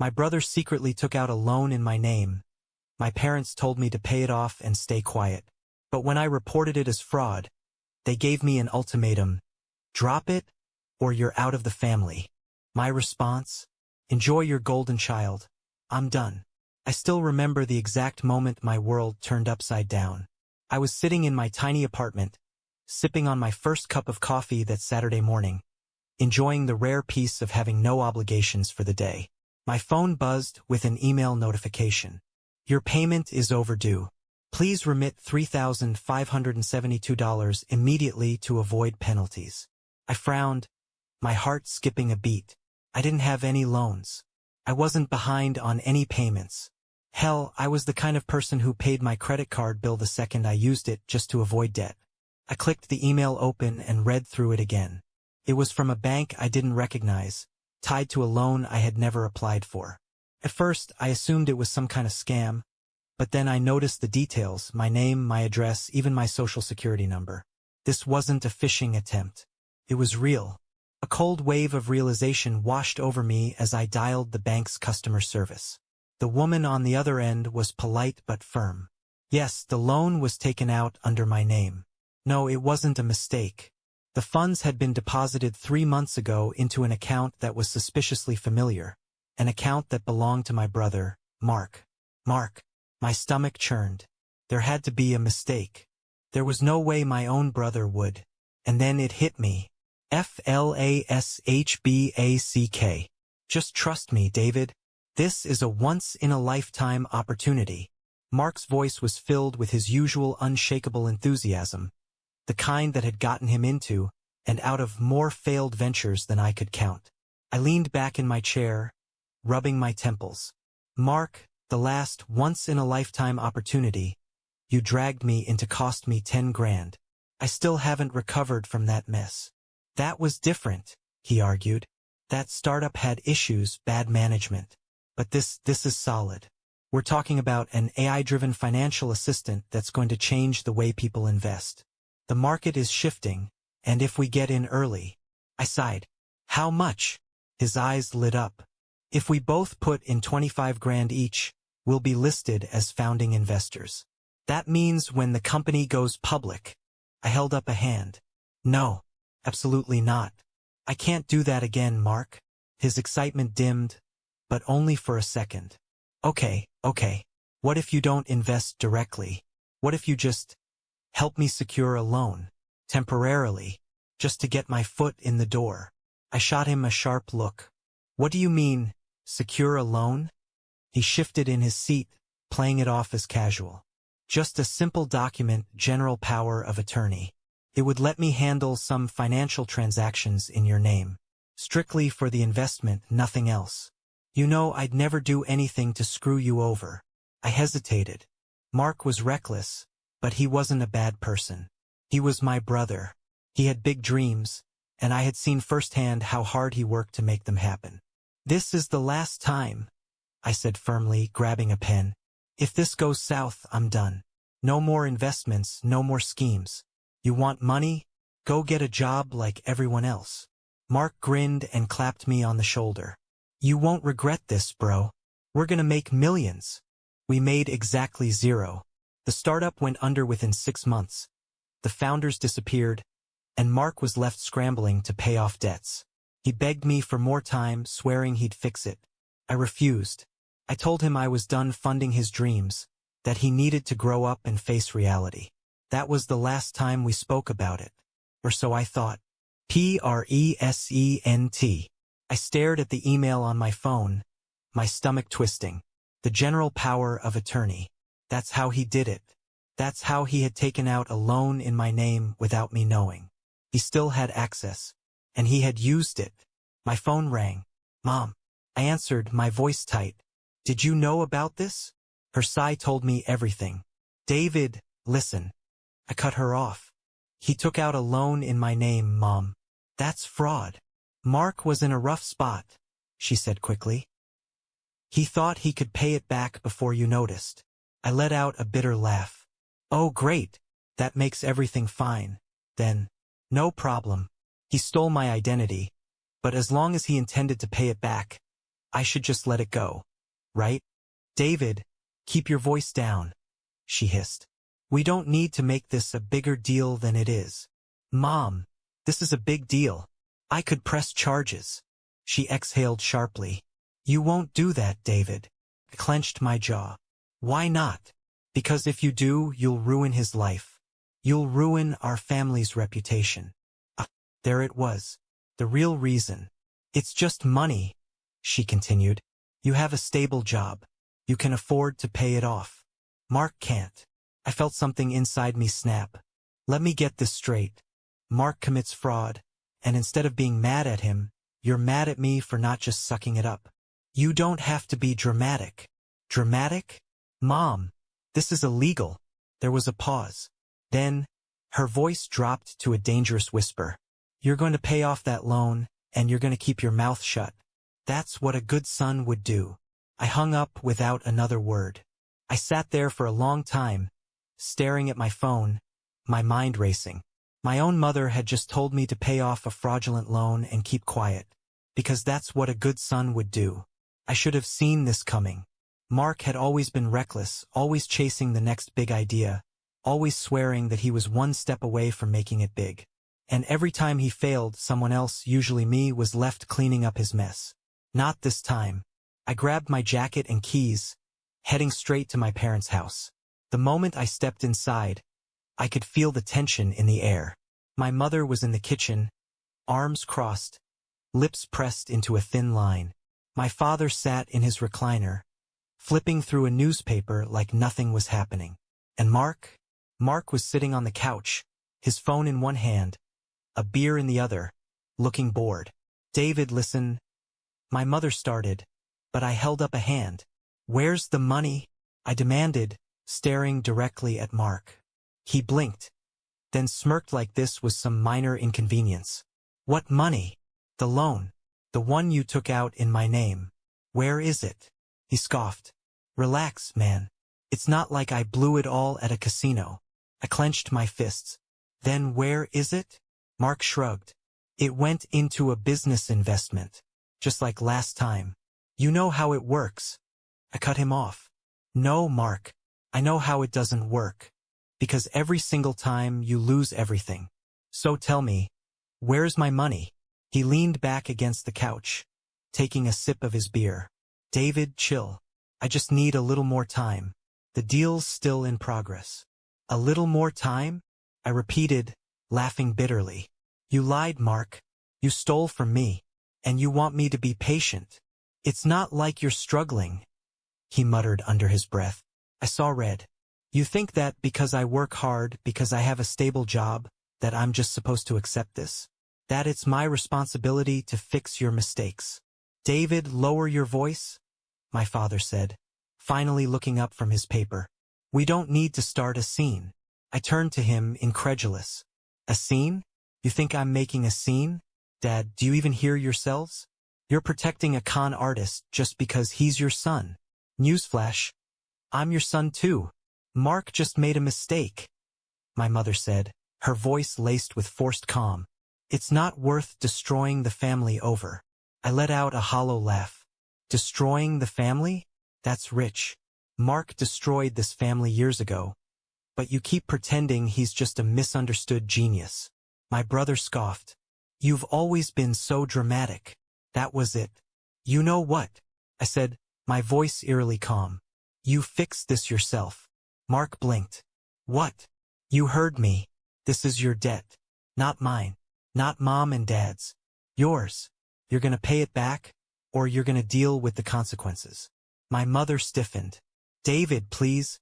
My brother secretly took out a loan in my name. My parents told me to pay it off and stay quiet. But when I reported it as fraud, they gave me an ultimatum. Drop it, or you're out of the family. My response? Enjoy your golden child. I'm done. I still remember the exact moment my world turned upside down. I was sitting in my tiny apartment, sipping on my first cup of coffee that Saturday morning, enjoying the rare peace of having no obligations for the day. My phone buzzed with an email notification. Your payment is overdue. Please remit $3,572 immediately to avoid penalties. I frowned, my heart skipping a beat. I didn't have any loans. I wasn't behind on any payments. Hell, I was the kind of person who paid my credit card bill the second I used it just to avoid debt. I clicked the email open and read through it again. It was from a bank I didn't recognize, tied to a loan I had never applied for. At first, I assumed it was some kind of scam, but then I noticed the details, my name, my address, even my social security number. This wasn't a phishing attempt. It was real. A cold wave of realization washed over me as I dialed the bank's customer service. The woman on the other end was polite but firm. Yes, the loan was taken out under my name. No, it wasn't a mistake. The funds had been deposited 3 months ago into an account that was suspiciously familiar, an account that belonged to my brother, Mark. Mark. My stomach churned. There had to be a mistake. There was no way my own brother would. And then it hit me. FLASHBACK. Just trust me, David. This is a once-in-a-lifetime opportunity. Mark's voice was filled with his usual unshakable enthusiasm, the kind that had gotten him into and out of more failed ventures than I could count. I leaned back in my chair, rubbing my temples. Mark, the last once-in-a-lifetime opportunity. You dragged me into cost me 10 grand. I still haven't recovered from that mess. That was different, he argued. That startup had issues, bad management. But this is solid. We're talking about an AI-driven financial assistant that's going to change the way people invest. The market is shifting, and if we get in early. I sighed. How much? His eyes lit up. If we both put in 25 grand each, we'll be listed as founding investors. That means when the company goes public. I held up a hand. No, absolutely not. I can't do that again, Mark. His excitement dimmed, but only for a second. Okay. What if you don't invest directly? What if you just help me secure a loan, temporarily, just to get my foot in the door? I shot him a sharp look. What do you mean, secure a loan? He shifted in his seat, playing it off as casual. Just a simple document, general power of attorney. It would let me handle some financial transactions in your name. Strictly for the investment, nothing else. You know I'd never do anything to screw you over. I hesitated. Mark was reckless, but he wasn't a bad person. He was my brother. He had big dreams, and I had seen firsthand how hard he worked to make them happen. This is the last time, I said firmly, grabbing a pen. If this goes south, I'm done. No more investments, no more schemes. You want money? Go get a job like everyone else. Mark grinned and clapped me on the shoulder. You won't regret this, bro. We're gonna make millions. We made exactly 0. The startup went under within 6 months. The founders disappeared, and Mark was left scrambling to pay off debts. He begged me for more time, swearing he'd fix it. I refused. I told him I was done funding his dreams, that he needed to grow up and face reality. That was the last time we spoke about it. Or so I thought. Present. I stared at the email on my phone, my stomach twisting. The general power of attorney. That's how he did it. That's how he had taken out a loan in my name without me knowing. He still had access, and he had used it. My phone rang. Mom. I answered, my voice tight. Did you know about this? Her sigh told me everything. David, listen. I cut her off. He took out a loan in my name, Mom. That's fraud. Mark was in a rough spot, she said quickly. He thought he could pay it back before you noticed. I let out a bitter laugh. Oh, great. That makes everything fine. Then, no problem. He stole my identity, but as long as he intended to pay it back, I should just let it go. Right? David, keep your voice down, she hissed. We don't need to make this a bigger deal than it is. Mom, this is a big deal. I could press charges. She exhaled sharply. You won't do that, David. I clenched my jaw. Why not? Because if you do, you'll ruin his life. You'll ruin our family's reputation. There it was. The real reason. It's just money, she continued. You have a stable job. You can afford to pay it off. Mark can't. I felt something inside me snap. Let me get this straight. Mark commits fraud, and instead of being mad at him, you're mad at me for not just sucking it up. You don't have to be dramatic. Dramatic? Mom, this is illegal. There was a pause. Then, her voice dropped to a dangerous whisper. You're going to pay off that loan, and you're going to keep your mouth shut. That's what a good son would do. I hung up without another word. I sat there for a long time, staring at my phone, my mind racing. My own mother had just told me to pay off a fraudulent loan and keep quiet, because that's what a good son would do. I should have seen this coming. Mark had always been reckless, always chasing the next big idea, always swearing that he was one step away from making it big. And every time he failed, someone else, usually me, was left cleaning up his mess. Not this time. I grabbed my jacket and keys, heading straight to my parents' house. The moment I stepped inside, I could feel the tension in the air. My mother was in the kitchen, arms crossed, lips pressed into a thin line. My father sat in his recliner, flipping through a newspaper like nothing was happening. And Mark was sitting on the couch, his phone in one hand, a beer in the other, looking bored. David, listen. My mother started, but I held up a hand. Where's the money? I demanded, staring directly at Mark. He blinked, then smirked like this was some minor inconvenience. What money? The loan. The one you took out in my name. Where is it? He scoffed. Relax, man. It's not like I blew it all at a casino. I clenched my fists. Then where is it? Mark shrugged. It went into a business investment, just like last time. You know how it works. I cut him off. No, Mark. I know how it doesn't work. Because every single time you lose everything. So tell me, where's my money? He leaned back against the couch, taking a sip of his beer. David, chill. I just need a little more time. The deal's still in progress. A little more time? I repeated, laughing bitterly. You lied, Mark. You stole from me. And you want me to be patient. It's not like you're struggling, he muttered under his breath. I saw red. You think that because I work hard, because I have a stable job, that I'm just supposed to accept this? That it's my responsibility to fix your mistakes? David, lower your voice, my father said, finally looking up from his paper. We don't need to start a scene. I turned to him, incredulous. A scene? You think I'm making a scene? Dad, do you even hear yourselves? You're protecting a con artist just because he's your son. Newsflash. I'm your son too. Mark just made a mistake, my mother said, her voice laced with forced calm. It's not worth destroying the family over. I let out a hollow laugh. Destroying the family? That's rich. Mark destroyed this family years ago. But you keep pretending he's just a misunderstood genius. My brother scoffed. You've always been so dramatic. That was it. You know what? I said, my voice eerily calm. You fixed this yourself. Mark blinked. What? You heard me. This is your debt. Not mine. Not Mom and Dad's. Yours. You're gonna pay it back, or you're gonna deal with the consequences. My mother stiffened. David, please.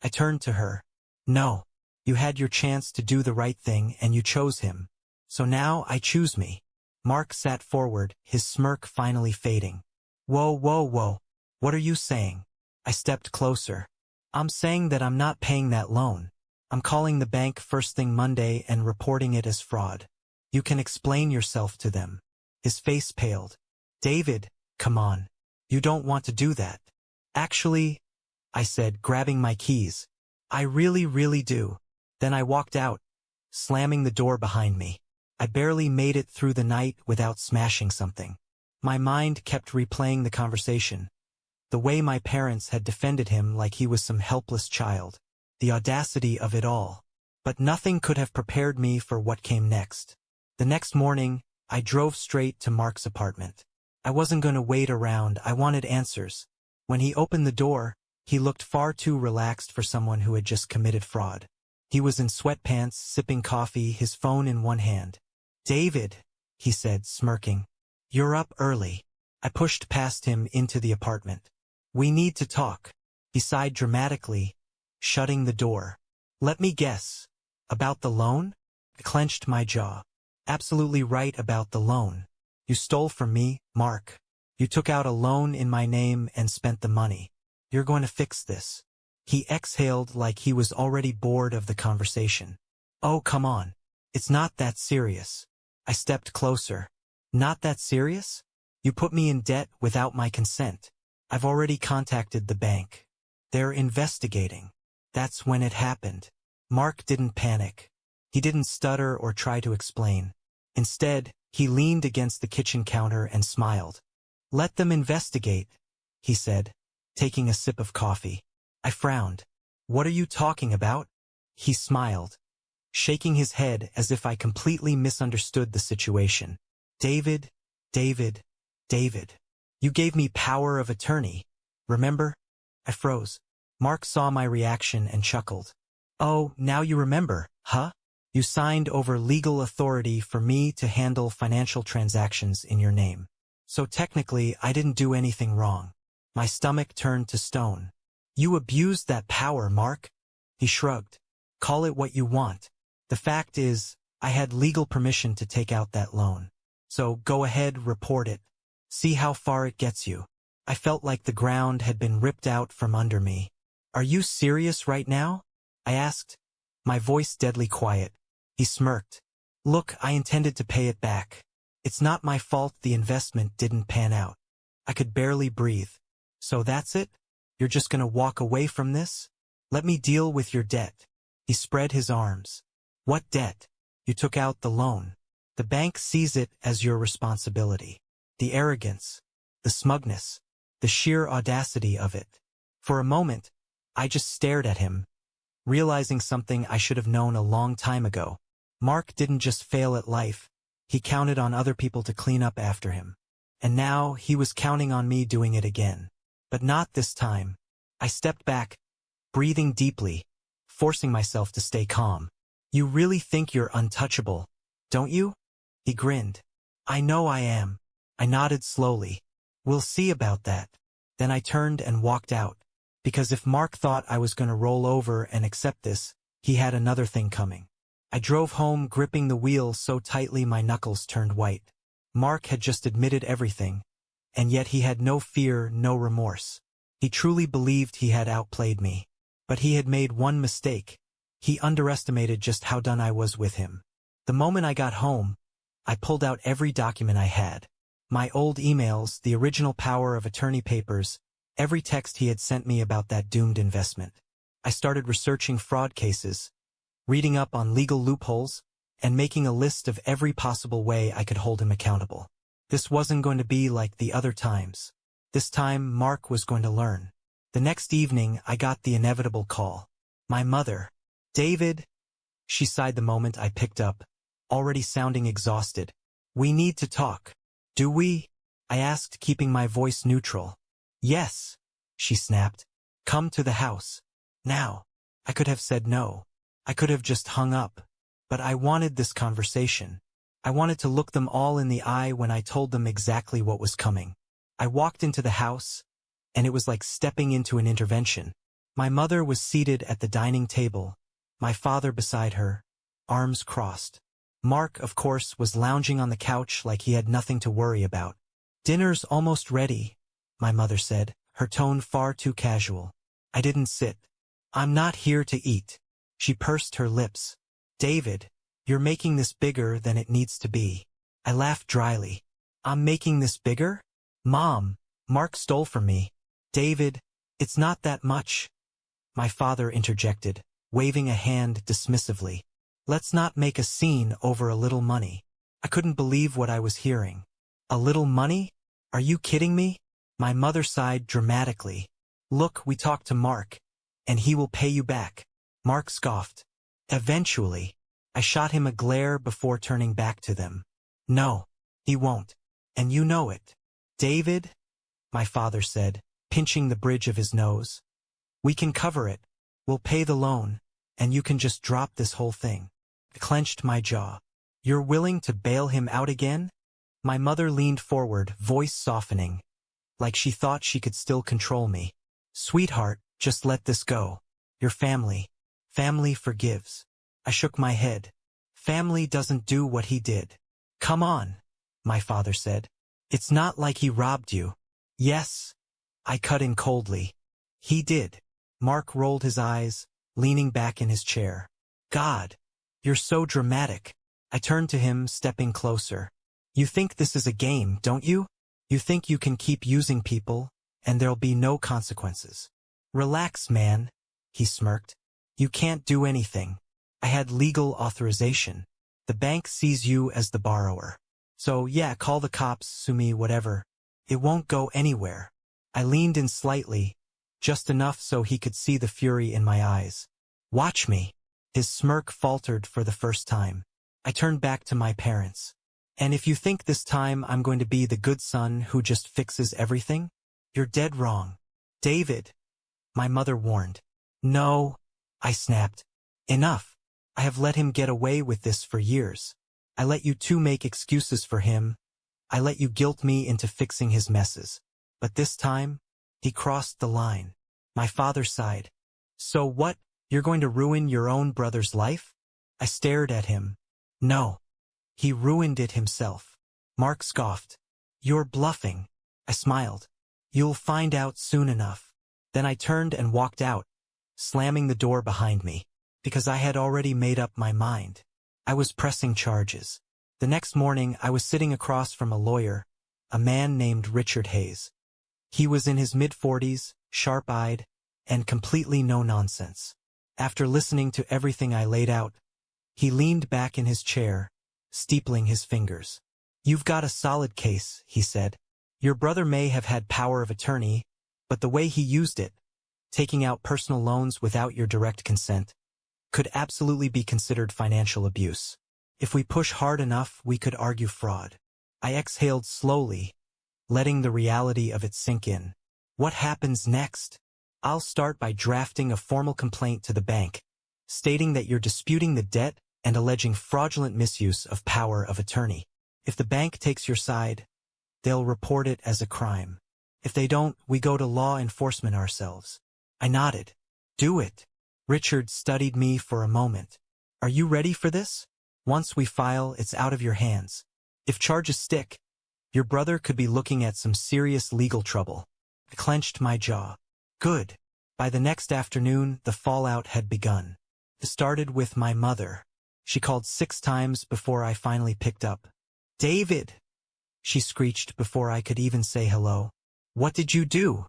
I turned to her. No. You had your chance to do the right thing and you chose him. So now I choose me. Mark sat forward, his smirk finally fading. Whoa, whoa, whoa. What are you saying? I stepped closer. I'm saying that I'm not paying that loan. I'm calling the bank first thing Monday and reporting it as fraud. You can explain yourself to them. His face paled. David, come on. You don't want to do that. Actually, I said, grabbing my keys. I really, really do. Then I walked out, slamming the door behind me. I barely made it through the night without smashing something. My mind kept replaying the conversation. The way my parents had defended him like he was some helpless child. The audacity of it all. But nothing could have prepared me for what came next. The next morning, I drove straight to Mark's apartment. I wasn't going to wait around, I wanted answers. When he opened the door, he looked far too relaxed for someone who had just committed fraud. He was in sweatpants, sipping coffee, his phone in one hand. "David," he said, smirking. "You're up early." I pushed past him into the apartment. "We need to talk." He sighed dramatically, shutting the door. "Let me guess. About the loan?" I clenched my jaw. "Absolutely right about the loan. You stole from me, Mark. You took out a loan in my name and spent the money. You're going to fix this." He exhaled like he was already bored of the conversation. "Oh, come on. It's not that serious." I stepped closer. "Not that serious? You put me in debt without my consent. I've already contacted the bank. They're investigating." That's when it happened. Mark didn't panic. He didn't stutter or try to explain. Instead, he leaned against the kitchen counter and smiled. "Let them investigate," he said, taking a sip of coffee. I frowned. "What are you talking about?" He smiled, shaking his head as if I completely misunderstood the situation. David, David. You gave me power of attorney. Remember?" I froze. Mark saw my reaction and chuckled. "Oh, now you remember, huh? You signed over legal authority for me to handle financial transactions in your name. So technically, I didn't do anything wrong." My stomach turned to stone. "You abused that power, Mark." He shrugged. "Call it what you want. The fact is, I had legal permission to take out that loan. So go ahead, report it. See how far it gets you." I felt like the ground had been ripped out from under me. "Are you serious right now?" I asked, my voice deadly quiet. He smirked. "Look, I intended to pay it back. It's not my fault the investment didn't pan out." I could barely breathe. "So that's it? You're just gonna walk away from this? Let me deal with your debt." He spread his arms. "What debt? You took out the loan. The bank sees it as your responsibility." The arrogance, the smugness, the sheer audacity of it. For a moment, I just stared at him, realizing something I should have known a long time ago. Mark didn't just fail at life, he counted on other people to clean up after him. And now he was counting on me doing it again. But not this time. I stepped back, breathing deeply, forcing myself to stay calm. "You really think you're untouchable, don't you?" He grinned. "I know I am." I nodded slowly. "We'll see about that." Then I turned and walked out. Because if Mark thought I was going to roll over and accept this, he had another thing coming. I drove home gripping the wheel so tightly my knuckles turned white. Mark had just admitted everything, and yet he had no fear, no remorse. He truly believed he had outplayed me. But he had made one mistake. He underestimated just how done I was with him. The moment I got home, I pulled out every document I had. My old emails, the original power of attorney papers, every text he had sent me about that doomed investment. I started researching fraud cases, reading up on legal loopholes, and making a list of every possible way I could hold him accountable. This wasn't going to be like the other times. This time, Mark was going to learn. The next evening, I got the inevitable call. My mother. "David," she sighed the moment I picked up, already sounding exhausted. "We need to talk." "Do we?" I asked, keeping my voice neutral. "Yes," she snapped. "Come to the house. Now." I could have said no. I could have just hung up. But I wanted this conversation. I wanted to look them all in the eye when I told them exactly what was coming. I walked into the house, and it was like stepping into an intervention. My mother was seated at the dining table, my father beside her, arms crossed. Mark, of course, was lounging on the couch like he had nothing to worry about. "Dinner's almost ready," my mother said, her tone far too casual. I didn't sit. "I'm not here to eat." She pursed her lips. "David, you're making this bigger than it needs to be." I laughed dryly. "I'm making this bigger? Mom, Mark stole from me." "David, it's not that much," my father interjected, waving a hand dismissively. "Let's not make a scene over a little money." I couldn't believe what I was hearing. A little money? Are you kidding me? My mother sighed dramatically. Look, we talked to Mark, and he will pay you back. Mark scoffed. Eventually. I shot him a glare before turning back to them. No, he won't. And you know it. David, my father said, pinching the bridge of his nose. We can cover it. We'll pay the loan, and you can just drop this whole thing. I clenched my jaw. You're willing to bail him out again? My mother leaned forward, voice softening, like she thought she could still control me. Sweetheart, just let this go. Your family. Family forgives. I shook my head. Family doesn't do what he did. Come on, my father said. It's not like he robbed you. Yes. I cut in coldly. He did. Mark rolled his eyes, leaning back in his chair. God, you're so dramatic. I turned to him, stepping closer. You think this is a game, don't you? You think you can keep using people, and there'll be no consequences. Relax, man, he smirked. You can't do anything. I had legal authorization. The bank sees you as the borrower. So yeah, call the cops, sue me, whatever. It won't go anywhere. I leaned in slightly, just enough so he could see the fury in my eyes. Watch me. His smirk faltered for the first time. I turned back to my parents. And if you think this time I'm going to be the good son who just fixes everything, you're dead wrong. David, my mother warned. No, I snapped. Enough. I have let him get away with this for years. I let you two make excuses for him. I let you guilt me into fixing his messes. But this time, he crossed the line. My father sighed. So what, you're going to ruin your own brother's life? I stared at him. No. He ruined it himself. Mark scoffed. You're bluffing. I smiled. You'll find out soon enough. Then I turned and walked out, slamming the door behind me, because I had already made up my mind. I was pressing charges. The next morning, I was sitting across from a lawyer, a man named Richard Hayes. He was in his mid-40s, sharp-eyed, and completely no-nonsense. After listening to everything I laid out, he leaned back in his chair, steepling his fingers. You've got a solid case, he said. Your brother may have had power of attorney, but the way he used it, taking out personal loans without your direct consent, could absolutely be considered financial abuse. If we push hard enough, we could argue fraud. I exhaled slowly, letting the reality of it sink in. What happens next? I'll start by drafting a formal complaint to the bank, stating that you're disputing the debt and alleging fraudulent misuse of power of attorney. If the bank takes your side, they'll report it as a crime. If they don't, we go to law enforcement ourselves. I nodded. Do it. Richard studied me for a moment. Are you ready for this? Once we file, it's out of your hands. If charges stick, your brother could be looking at some serious legal trouble. I clenched my jaw. Good. By the next afternoon, the fallout had begun. It started with my mother. She called 6 times before I finally picked up. David! She screeched before I could even say hello. What did you do?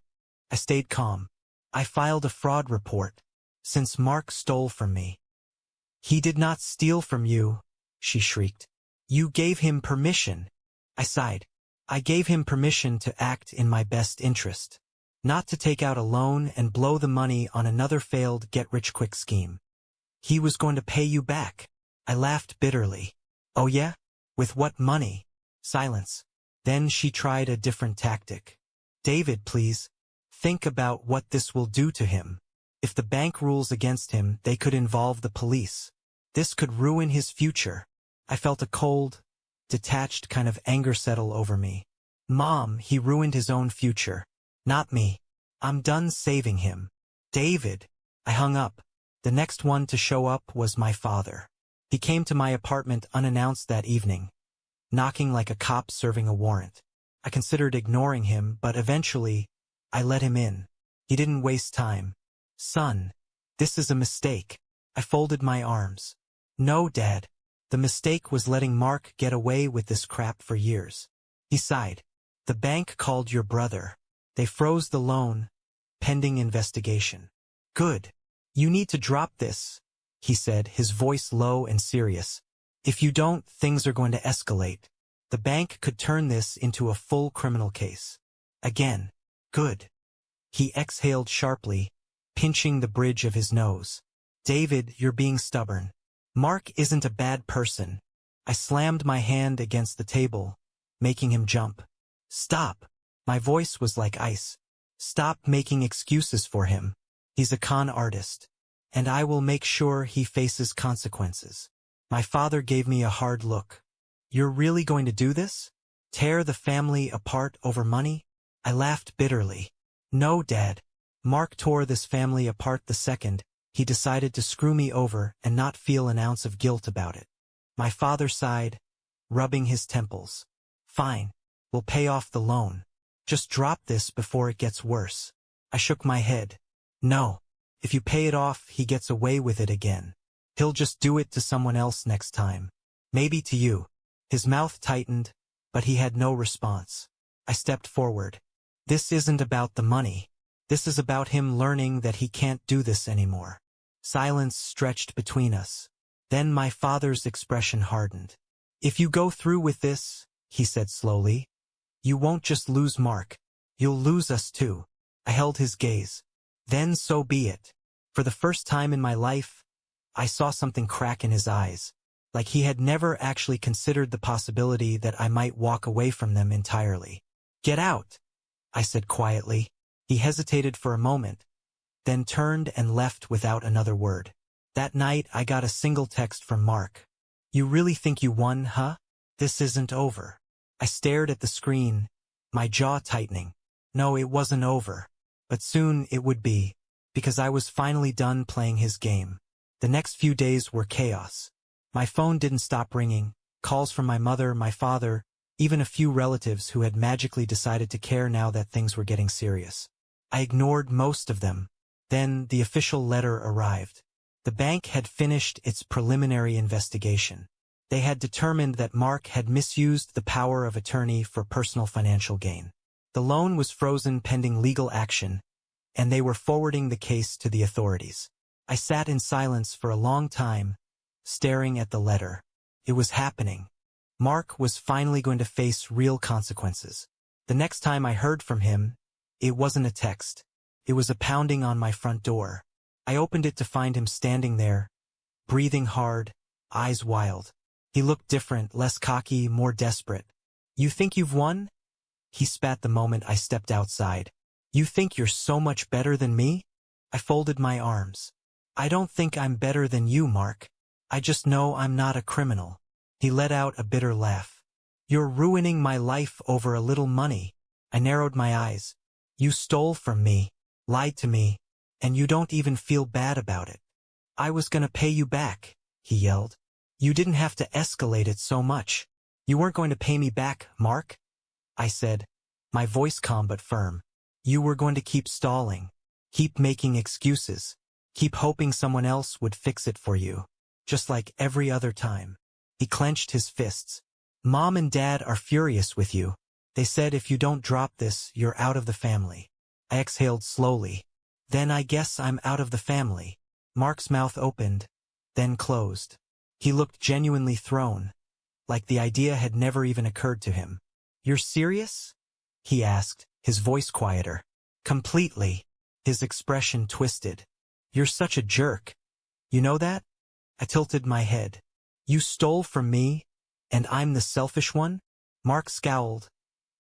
I stayed calm. I filed a fraud report. Since Mark stole from me. He did not steal from you, she shrieked. You gave him permission. I sighed. I gave him permission to act in my best interest, not to take out a loan and blow the money on another failed get-rich-quick scheme. He was going to pay you back. I laughed bitterly. Oh yeah? With what money? Silence. Then she tried a different tactic. David, please. Think about what this will do to him. If the bank rules against him, they could involve the police. This could ruin his future. I felt a cold, detached kind of anger settle over me. Mom, he ruined his own future. Not me. I'm done saving him. David. I hung up. The next one to show up was my father. He came to my apartment unannounced that evening, knocking like a cop serving a warrant. I considered ignoring him, but eventually, I let him in. He didn't waste time. Son, this is a mistake. I folded my arms. No, Dad. The mistake was letting Mark get away with this crap for years. He sighed. The bank called your brother. They froze the loan, pending investigation. Good. You need to drop this, he said, his voice low and serious. If you don't, things are going to escalate. The bank could turn this into a full criminal case. Again. Good. He exhaled sharply, pinching the bridge of his nose. David, you're being stubborn. Mark isn't a bad person. I slammed my hand against the table, making him jump. Stop. My voice was like ice. Stop making excuses for him. He's a con artist. And I will make sure he faces consequences. My father gave me a hard look. You're really going to do this? Tear the family apart over money? I laughed bitterly. No, Dad. Mark tore this family apart the second he decided to screw me over and not feel an ounce of guilt about it. My father sighed, rubbing his temples. Fine. We'll pay off the loan. Just drop this before it gets worse. I shook my head. No. If you pay it off, he gets away with it again. He'll just do it to someone else next time. Maybe to you. His mouth tightened, but he had no response. I stepped forward. This isn't about the money. This is about him learning that he can't do this anymore. Silence stretched between us. Then my father's expression hardened. If you go through with this, he said slowly, you won't just lose Mark. You'll lose us too. I held his gaze. Then so be it. For the first time in my life, I saw something crack in his eyes, like he had never actually considered the possibility that I might walk away from them entirely. Get out, I said quietly. He hesitated for a moment, then turned and left without another word. That night I got a single text from Mark. You really think you won, huh? This isn't over. I stared at the screen, my jaw tightening. No, it wasn't over. But soon it would be, because I was finally done playing his game. The next few days were chaos. My phone didn't stop ringing, calls from my mother, my father, even a few relatives who had magically decided to care now that things were getting serious. I ignored most of them. Then the official letter arrived. The bank had finished its preliminary investigation. They had determined that Mark had misused the power of attorney for personal financial gain. The loan was frozen pending legal action, and they were forwarding the case to the authorities. I sat in silence for a long time, staring at the letter. It was happening. Mark was finally going to face real consequences. The next time I heard from him, it wasn't a text. It was a pounding on my front door. I opened it to find him standing there, breathing hard, eyes wild. He looked different, less cocky, more desperate. You think you've won? He spat the moment I stepped outside. You think you're so much better than me? I folded my arms. I don't think I'm better than you, Mark. I just know I'm not a criminal. He let out a bitter laugh. You're ruining my life over a little money. I narrowed my eyes. You stole from me, lied to me, and you don't even feel bad about it. I was gonna pay you back, he yelled. You didn't have to escalate it so much. You weren't going to pay me back, Mark? I said, my voice calm but firm. You were going to keep stalling, keep making excuses, keep hoping someone else would fix it for you, just like every other time. He clenched his fists. Mom and Dad are furious with you. They said if you don't drop this, you're out of the family. I exhaled slowly. Then I guess I'm out of the family. Mark's mouth opened, then closed. He looked genuinely thrown, like the idea had never even occurred to him. You're serious? He asked, his voice quieter. Completely. His expression twisted. You're such a jerk. You know that? I tilted my head. You stole from me, and I'm the selfish one? Mark scowled,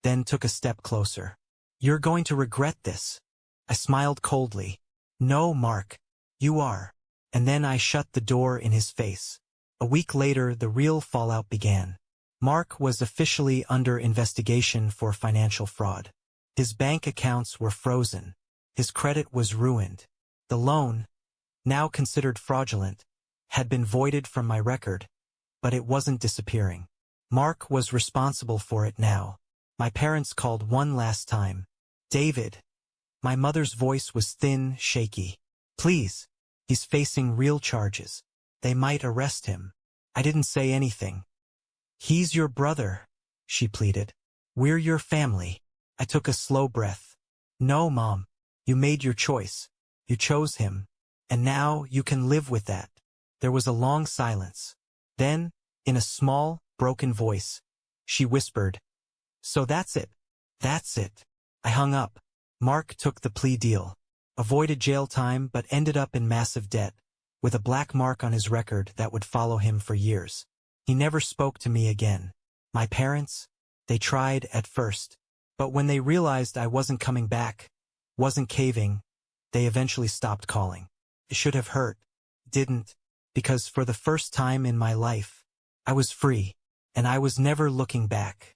then took a step closer. You're going to regret this. I smiled coldly. No, Mark. You are. And then I shut the door in his face. A week later, the real fallout began. Mark was officially under investigation for financial fraud. His bank accounts were frozen. His credit was ruined. The loan, now considered fraudulent, had been voided from my record, but it wasn't disappearing. Mark was responsible for it now. My parents called one last time. David. My mother's voice was thin, shaky. Please. He's facing real charges. They might arrest him. I didn't say anything. He's your brother, she pleaded. We're your family. I took a slow breath. No, Mom. You made your choice. You chose him. And now you can live with that. There was a long silence. Then, in a small, broken voice, She whispered. So that's it. That's it. I hung up. Mark took the plea deal. Avoided jail time but ended up in massive debt, with a black mark on his record that would follow him for years. He never spoke to me again. My parents? They tried at first. But when they realized I wasn't coming back, wasn't caving, they eventually stopped calling. It should have hurt. Didn't. Because for the first time in my life, I was free, and I was never looking back.